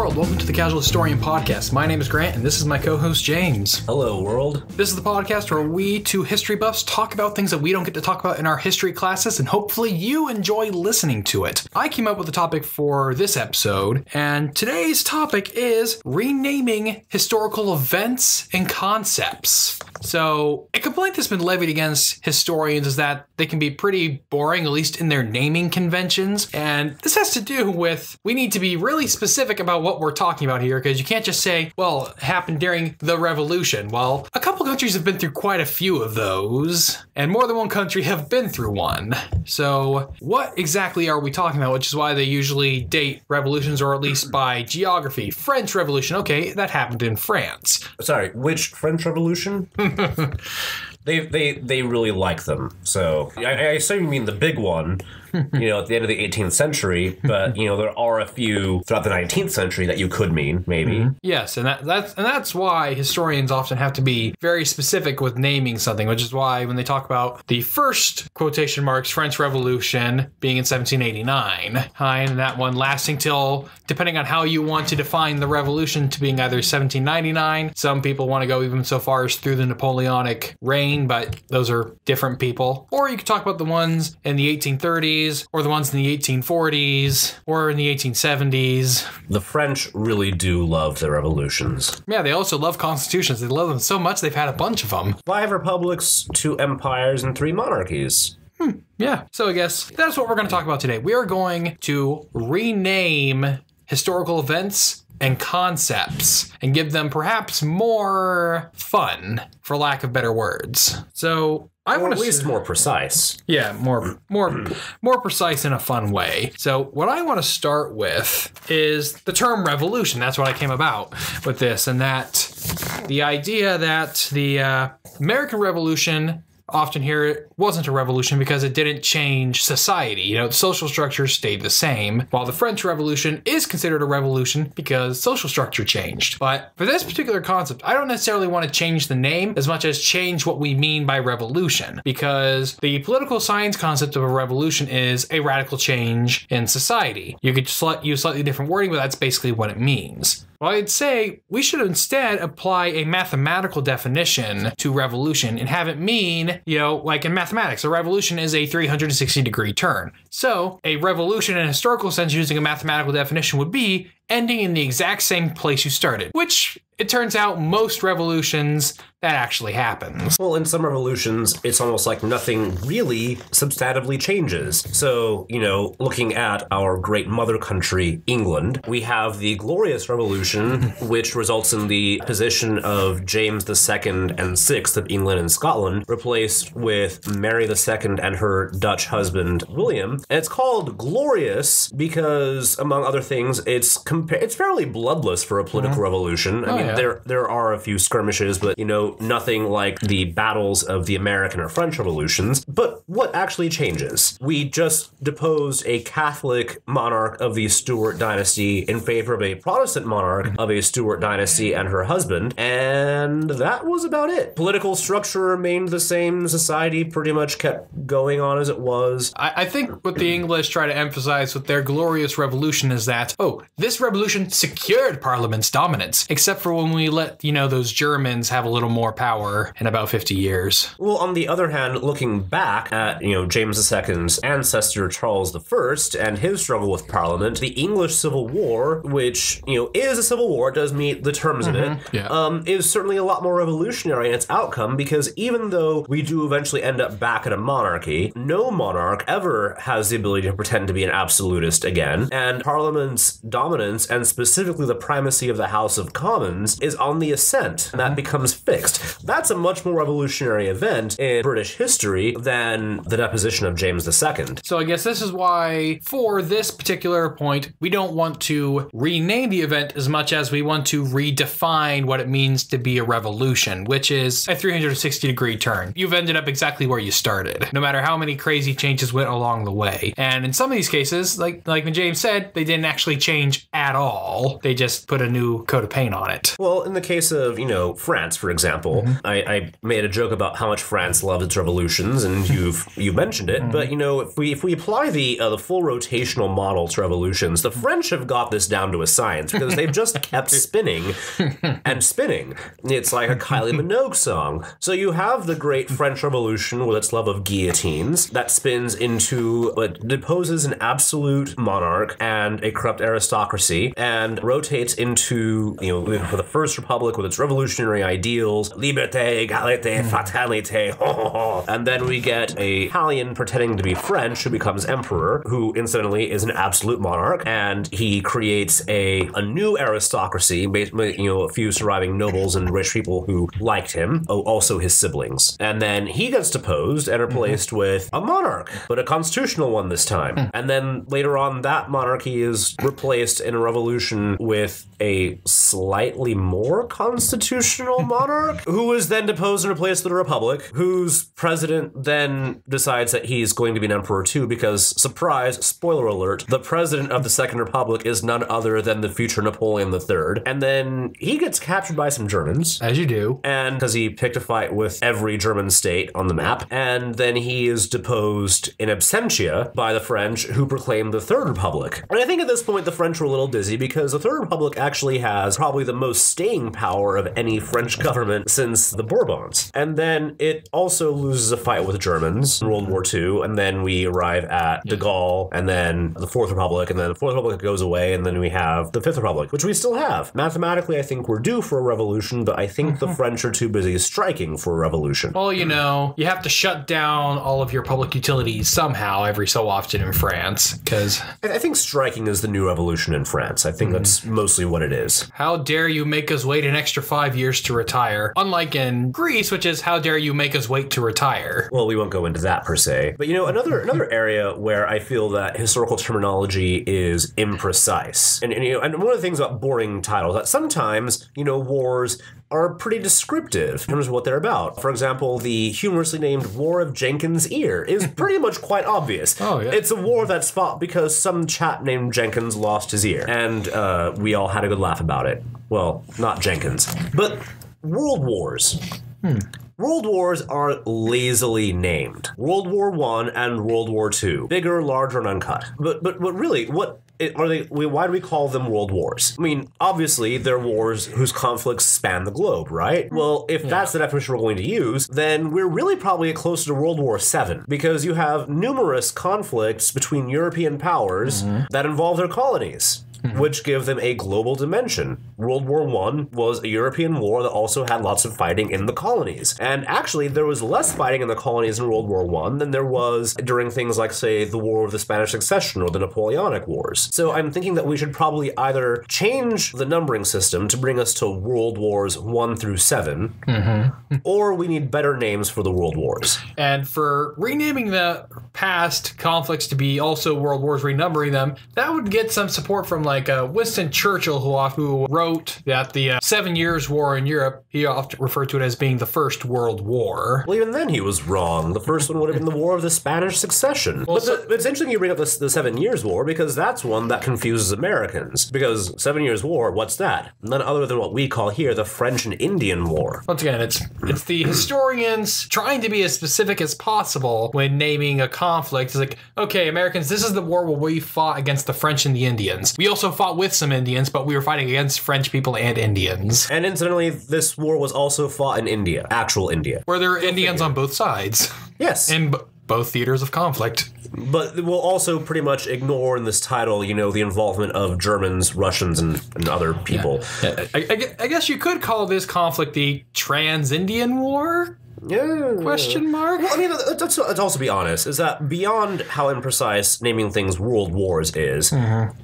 world, welcome to the Casual Historian Podcast. My name is Grant, and this is my co-host James. Hello, world. This is the podcast where we two history buffs talk about things that we don't get to talk about in our history classes, and hopefully you enjoy listening to it. I came up with a topic for this episode, and today's topic is renaming historical events and concepts. So, a complaint that's been levied against historians is that they can be pretty boring, at least in their naming conventions, and this has to do with we need to be really specific about what we're talking about here, because you can't just say, well, it happened during the revolution. Well, a couple countries have been through quite a few of those, and more than one country have been through one. So what exactly are we talking about? Which is why they usually date revolutions, or at least by geography. French Revolution, okay, that happened in France. Sorry, which French Revolution? They really like them. So I assume you mean the big one, at the end of the 18th century, but, there are a few throughout the 19th century that you could mean, maybe. Mm-hmm. Yes, and that's why historians often have to be very specific with naming something, which is why when they talk about the first, quotation marks, French Revolution being in 1789, and that one lasting till, depending on how you want to define the revolution, to being either 1799, some people want to go even so far as through the Napoleonic reign, but those are different people. Or you could talk about the ones in the 1830s, or the ones in the 1840s, or in the 1870s. The French really do love their revolutions. Yeah, they also love constitutions. They love them so much they've had a bunch of them. 5 republics, 2 empires, and 3 monarchies. Yeah, so I guess that's what we're going to talk about today. We are going to rename historical events and concepts and give them perhaps more fun, for lack of better words. So I want at least more precise. Yeah, more precise in a fun way. So what I want to start with is the term revolution. That's what I came about with this, and that the idea that the American Revolution, often here, it wasn't a revolution because it didn't change society. The social structure stayed the same, while the French Revolution is considered a revolution because social structure changed. But for this particular concept, I don't necessarily want to change the name as much as change what we mean by revolution, because the political science concept of a revolution is a radical change in society. You could use slightly different wording, but that's basically what it means. Well, I'd say we should instead apply a mathematical definition to revolution and have it mean, like in mathematics, a revolution is a 360-degree turn. So a revolution in a historical sense using a mathematical definition would be ending in the exact same place you started, which it turns out most revolutions that actually happens. Well, in some revolutions, it's almost like nothing really substantively changes. So, looking at our great mother country, England, we have the Glorious Revolution, which results in the position of James II and VI of England and Scotland, replaced with Mary II and her Dutch husband, William. And it's called Glorious because, among other things, it's fairly bloodless for a political revolution. I mean, there are a few skirmishes, but, nothing like the battles of the American or French revolutions. But what actually changes? We just deposed a Catholic monarch of the Stuart dynasty in favor of a Protestant monarch of a Stuart dynasty and her husband, and that was about it. Political structure remained the same. Society pretty much kept going on as it was. I think what the English try to emphasize with their Glorious Revolution is that, this revolution secured Parliament's dominance, except for when we let, those Germans have a little more power in about 50 years. Well, on the other hand, looking back at, James II's ancestor, Charles I, and his struggle with Parliament, the English Civil War, which, is a civil war, does meet the terms of it, is certainly a lot more revolutionary in its outcome, because even though we do eventually end up back at a monarchy, no monarch ever has the ability to pretend to be an absolutist again, and Parliament's dominance, and specifically the primacy of the House of Commons, is on the ascent, and that becomes fixed. That's a much more revolutionary event in British history than the deposition of James II. So I guess this is why, for this particular point, we don't want to rename the event as much as we want to redefine what it means to be a revolution, which is a 360-degree turn. You've ended up exactly where you started, no matter how many crazy changes went along the way. And in some of these cases, like when James said, they didn't actually change at all. They just put a new coat of paint on it. Well, in the case of, France, for example, example. I made a joke about how much France loves its revolutions, and you've mentioned it. But if we apply the full rotational model to revolutions, the French have got this down to a science because they've just kept spinning and spinning. It's like a Kylie Minogue song. So you have the Great French Revolution with its love of guillotines that spins into what deposes an absolute monarch and a corrupt aristocracy, and rotates into for the First Republic with its revolutionary ideals, liberté, égalité, fraternité, and then we get a Italian pretending to be French who becomes emperor, who incidentally is an absolute monarch, and he creates a new aristocracy, a few surviving nobles and rich people who liked him, also his siblings. And then he gets deposed and replaced with a monarch, but a constitutional one this time. And then later on, that monarchy is replaced in a revolution with a slightly more constitutional monarch, who is then deposed and replaced with a republic, whose president then decides that he's going to be an emperor too, because, surprise, spoiler alert, the president of the Second Republic is none other than the future Napoleon III. And then he gets captured by some Germans. As you do. And because he picked a fight with every German state on the map. And then he is deposed in absentia by the French, who proclaim the Third Republic. And I think at this point the French were a little dizzy, because the Third Republic actually has probably the most staying power of any French government since the Bourbons. And then it also loses a fight with the Germans in World War II, and then we arrive at de Gaulle, and then the Fourth Republic, and then the Fourth Republic goes away, and then we have the Fifth Republic, which we still have. Mathematically, I think we're due for a revolution, but I think the French are too busy striking for a revolution. Well, you have to shut down all of your public utilities somehow every so often in France, because I think striking is the new revolution in France. I think that's mostly what it is. How dare you make us wait an extra 5 years to retire? Unlike in Greece, which is how dare you make us wait to retire? Well, we won't go into that per se. But another area where I feel that historical terminology is imprecise. And one of the things about boring titles, that sometimes, wars are pretty descriptive in terms of what they're about. For example, the humorously named War of Jenkins' Ear is pretty much quite obvious. Oh, yeah. It's a war that's fought because some chap named Jenkins lost his ear. And we all had a good laugh about it. Well, not Jenkins. But World Wars. World Wars are lazily named. World War I and World War II. Bigger, larger, and uncut. But really, what are they? Why do we call them world wars? I mean, obviously, they're wars whose conflicts span the globe, right? Well, if that's the definition we're going to use, then we're really probably closer to World War VII, because you have numerous conflicts between European powers that involve their colonies, which give them a global dimension. World War I was a European war that also had lots of fighting in the colonies. And actually, there was less fighting in the colonies in World War I than there was during things like, say, the War of the Spanish Succession or the Napoleonic Wars. So I'm thinking that we should probably either change the numbering system to bring us to World Wars I through VII, or we need better names for the World Wars. And for renaming the past conflicts to be also World Wars, renumbering them, that would get some support from Winston Churchill, who wrote that the 7 Years' War in Europe, he often referred to it as being the First World War. Well, even then he was wrong. The first one would have been the War of the Spanish Succession. Well, but it's interesting you bring up the 7 Years' War, because that's one that confuses Americans. Because 7 Years' War, what's that? None other than what we call here the French and Indian War. Once again, it's the historians trying to be as specific as possible when naming a conflict. It's like, okay, Americans, this is the war where we fought against the French and the Indians. We also fought with some Indians, but we were fighting against French people and Indians. And incidentally, this war was also fought in India, actual India. Where there are Indians on both sides. Yes. In both theaters of conflict. But we'll also pretty much ignore in this title, the involvement of Germans, Russians, and other people. Yeah. I guess you could call this conflict the Trans-Indian War? Yeah. Question mark? Well, I mean, let's also be honest, is that beyond how imprecise naming things world wars is,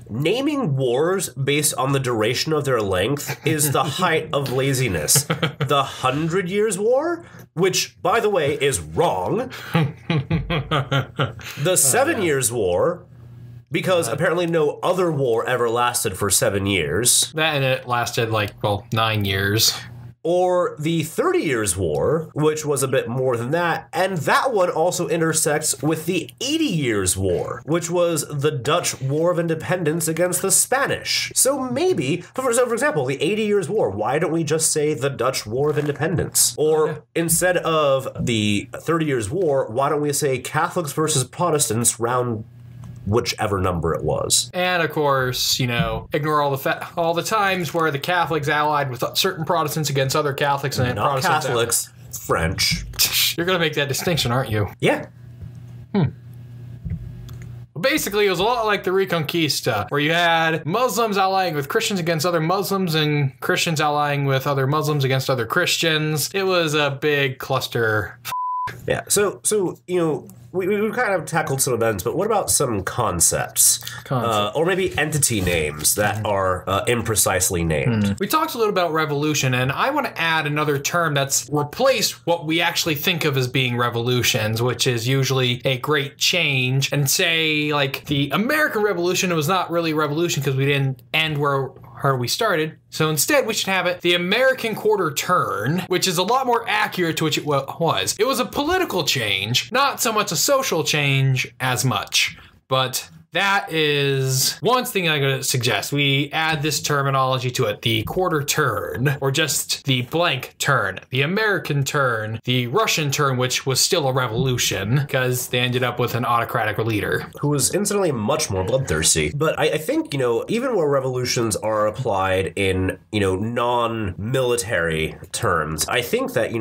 naming wars based on the duration of their length is the height of laziness. The 100 Years' War, which, by the way, is wrong. The 7 Years' War, because apparently no other war ever lasted for 7 years. That, and it lasted 9 years. Or the 30 Years' War, which was a bit more than that, and that one also intersects with the 80 Years' War, which was the Dutch War of Independence against the Spanish. So maybe, for example, the 80 Years' War, why don't we just say the Dutch War of Independence? Or instead of the 30 Years' War, why don't we say Catholics versus Protestants round whichever number it was. And of course, ignore all the times where the Catholics allied with certain Protestants against other Catholics and Not Protestants. Catholics, French. You're going to make that distinction, aren't you? Yeah. Basically, it was a lot like the Reconquista, where you had Muslims allying with Christians against other Muslims and Christians allying with other Muslims against other Christians. It was a big cluster. Yeah. So we kind of tackled some events, but what about some concepts? Or maybe entity names that are imprecisely named? We talked a little about revolution, and I want to add another term that's replaced what we actually think of as being revolutions, which is usually a great change. And say, like, the American Revolution, it was not really a revolution because we didn't end where we started. So instead, we should have it the American Quarter Turn, which is a lot more accurate to which it was. It was a political change, not so much a social change as much. But that is one thing I'm going to suggest. We add this terminology to it, the quarter turn, or just the blank turn, the American turn, the Russian turn, which was still a revolution because they ended up with an autocratic leader. Who was incidentally much more bloodthirsty. But I think, even where revolutions are applied in, non-military terms, I think that,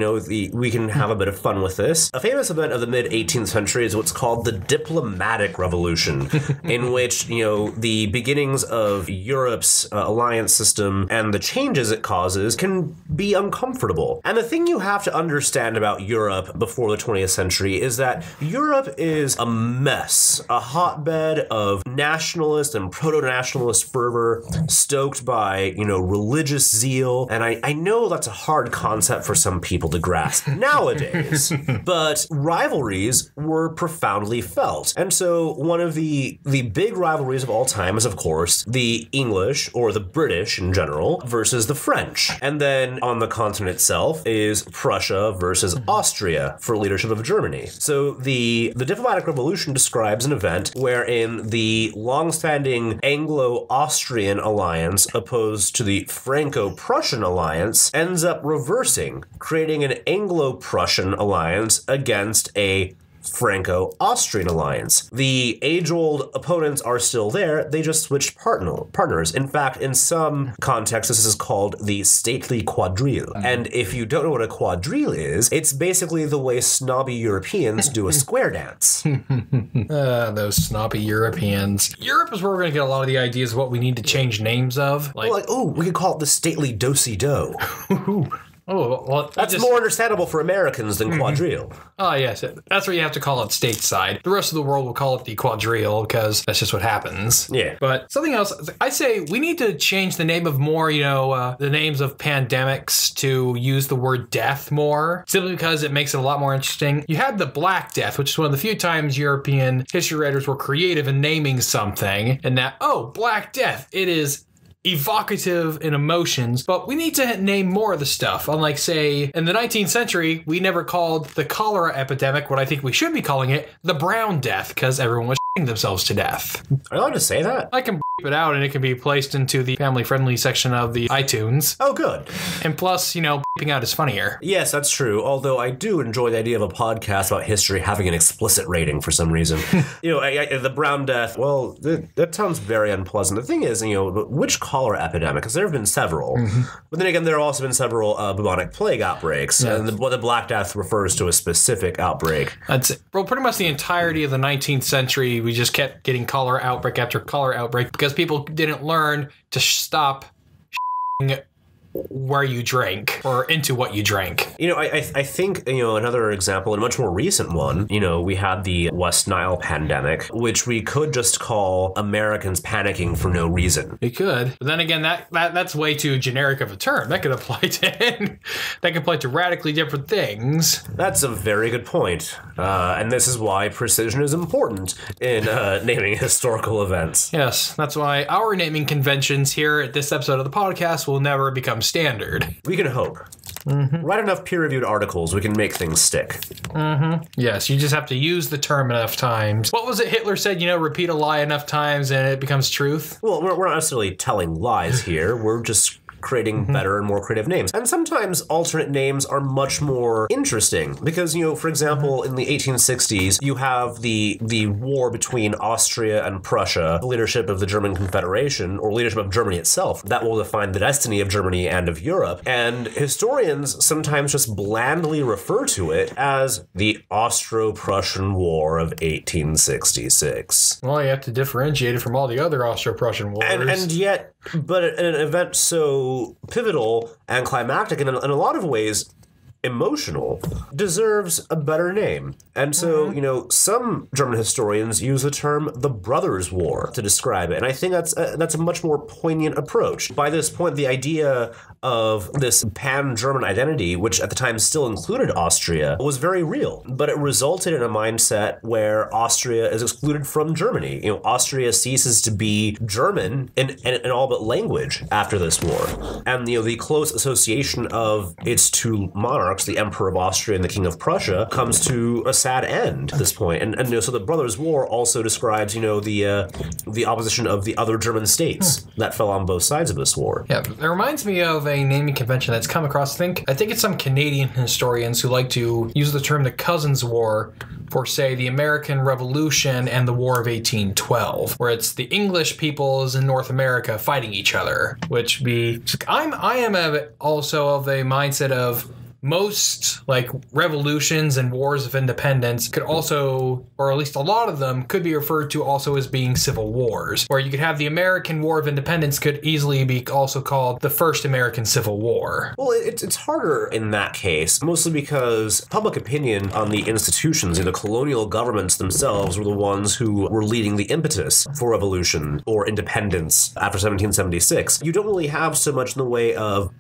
we can have a bit of fun with this. A famous event of the mid-18th century is what's called the Diplomatic Revolution. In which, the beginnings of Europe's alliance system and the changes it causes can be uncomfortable. And the thing you have to understand about Europe before the 20th century is that Europe is a mess, a hotbed of nationalist and proto-nationalist fervor stoked by, religious zeal. And I know that's a hard concept for some people to grasp nowadays, but rivalries were profoundly felt. And so one of the big rivalries of all time is, of course, the English, or the British in general, versus the French. And then on the continent itself is Prussia versus Austria for leadership of Germany. So the Diplomatic Revolution describes an event wherein the long-standing Anglo-Austrian alliance opposed to the Franco-Prussian alliance ends up reversing, creating an Anglo-Prussian alliance against a Franco-Austrian alliance. The age-old opponents are still there, they just switched partners. In fact, in some contexts, this is called the stately quadrille. And if you don't know what a quadrille is, it's basically the way snobby Europeans do a square dance. Those snobby Europeans. Europe is where we're going to get a lot of the ideas of what we need to change names of. We could call it the stately do-si-do. Oh, well, that's more understandable for Americans than quadrille. Oh, yes. That's what you have to call it stateside. The rest of the world will call it the quadrille because that's just what happens. Yeah. But something else, I say we need to change the name of more, the names of pandemics to use the word death more, simply because it makes it a lot more interesting. You had the Black Death, which is one of the few times European history writers were creative in naming something, and that, Black Death, it is evocative in emotions, but we need to name more of the stuff. Unlike, say, in the 19th century, we never called the cholera epidemic what I think we should be calling it, the Brown Death, because everyone was shitting themselves to death. Are you allowed to say that? I can beep it out and it can be placed into the family-friendly section of the iTunes. Oh, good. And plus, beeping out is funnier. Yes, that's true, although I do enjoy the idea of a podcast about history having an explicit rating for some reason. The Brown Death, well, that sounds very unpleasant. The thing is, which cholera epidemic? Because there have been several. But then again, there have also been several bubonic plague outbreaks. Yeah. And the Black Death refers to a specific outbreak. That's it. Well, pretty much the entirety of the 19th century, we just kept getting cholera outbreak after cholera outbreak because people didn't learn to stop where you drink or into what you drink. I think, another example, and a much more recent one, we had the West Nile pandemic, which we could just call Americans panicking for no reason. We could. But then again, that's way too generic of a term. That could apply to radically different things. That's a very good point. And this is why precision is important in naming historical events. Yes, that's why our naming conventions here at this episode of the podcast will never become standard. We can hope. Write enough peer-reviewed articles, we can make things stick. Yes, you just have to use the term enough times. What was it Hitler said? Repeat a lie enough times and it becomes truth? Well, we're not necessarily telling lies here. We're just creating better and more creative names. And sometimes alternate names are much more interesting because, for example, in the 1860s, you have the war between Austria and Prussia, the leadership of the German Confederation, or leadership of Germany itself, that will define the destiny of Germany and of Europe. And historians sometimes just blandly refer to it as the Austro-Prussian War of 1866. Well, you have to differentiate it from all the other Austro-Prussian wars. And yet, but an event so pivotal and climactic and in a lot of ways emotional deserves a better name. And so, some German historians use the term the Brothers' War to describe it. And I think that's a much more poignant approach. By this point, the idea of this pan-German identity, which at the time still included Austria, was very real. But it resulted in a mindset where Austria is excluded from Germany. Austria ceases to be German in all but language after this war. And, the close association of its two monarchs, the Emperor of Austria and the King of Prussia, comes to a sad end at this point. And so the Brothers' War also describes, the opposition of the other German states that fell on both sides of this war. Yeah, it reminds me of a naming convention that's come across. I think it's some Canadian historians who like to use the term the Cousins' War for, say, the American Revolution and the War of 1812, where it's the English peoples in North America fighting each other, which I am also of a mindset of most revolutions and wars of independence could also, or at least a lot of them, could be referred to also as being civil wars, where you could have the American War of Independence could easily be also called the First American Civil War. Well, it's harder in that case, mostly because public opinion on the institutions, the colonial governments themselves, were the ones who were leading the impetus for revolution or independence after 1776. You don't really have so much in the way of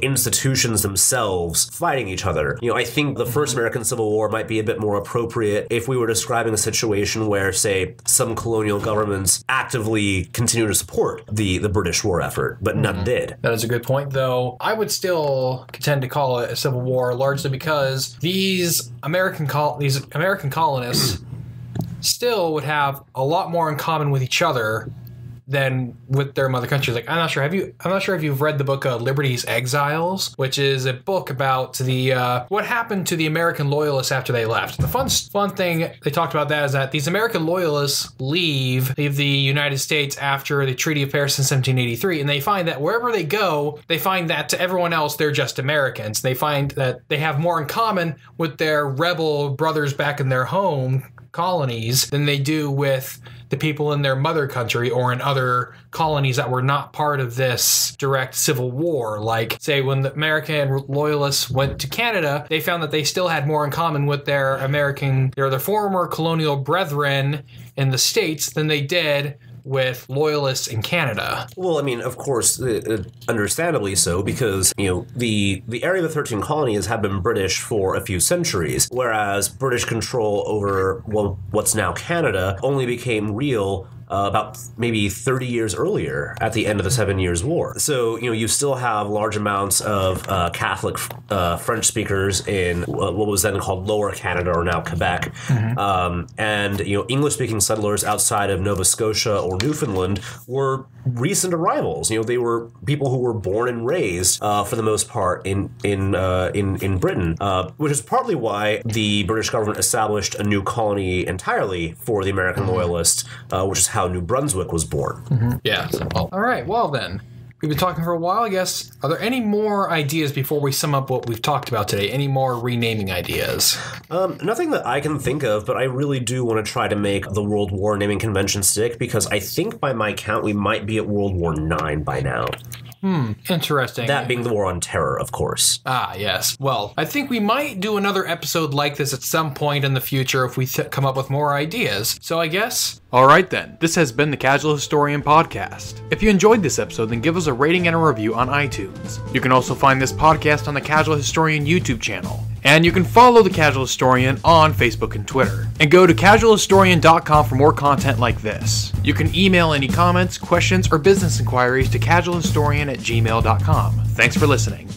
institutions themselves fighting each other. I think the First American Civil War might be a bit more appropriate if we were describing a situation where, say, some colonial governments actively continue to support the British war effort, but none did. That is a good point, though. I would still contend to call it a civil war, largely because these American colonists still would have a lot more in common with each other than with their mother country. I'm not sure if you've read the book Liberty's Exiles, which is a book about what happened to the American loyalists after they left. The fun thing they talked about that is that these American loyalists leave the United States after the Treaty of Paris in 1783, and they find that wherever they go, they find that to everyone else they're just Americans. They find that they have more in common with their rebel brothers back in their home colonies than they do with the people in their mother country or in other colonies that were not part of this direct civil war. Like, say, when the American loyalists went to Canada, they found that they still had more in common with their former colonial brethren in the States than they did with loyalists in Canada. Well, of course, understandably so, because, the area of the 13 colonies had been British for a few centuries, whereas British control over what's now Canada only became real about maybe 30 years earlier at the end of the 7 Years' War. So, you still have large amounts of Catholic French speakers in what was then called Lower Canada, or now Quebec. And, English-speaking settlers outside of Nova Scotia or Newfoundland were recent arrivals. They were people who were born and raised, for the most part, in Britain, which is partly why the British government established a new colony entirely for the American loyalists, which is how New Brunswick was born. Yeah. All right. Well, then. We've been talking for a while, I guess. Are there any more ideas before we sum up what we've talked about today? Any more renaming ideas? Nothing that I can think of, but I really do want to try to make the World War naming convention stick, because I think by my count we might be at World War IX by now. Interesting. That being the War on Terror, of course. Ah, yes. Well, I think we might do another episode like this at some point in the future if we come up with more ideas. So I guess... Alright then, this has been the Casual Historian Podcast. If you enjoyed this episode, then give us a rating and a review on iTunes. You can also find this podcast on the Casual Historian YouTube channel. And you can follow The Casual Historian on Facebook and Twitter. And go to casualhistorian.com for more content like this. You can email any comments, questions, or business inquiries to casualhistorian@gmail.com. Thanks for listening.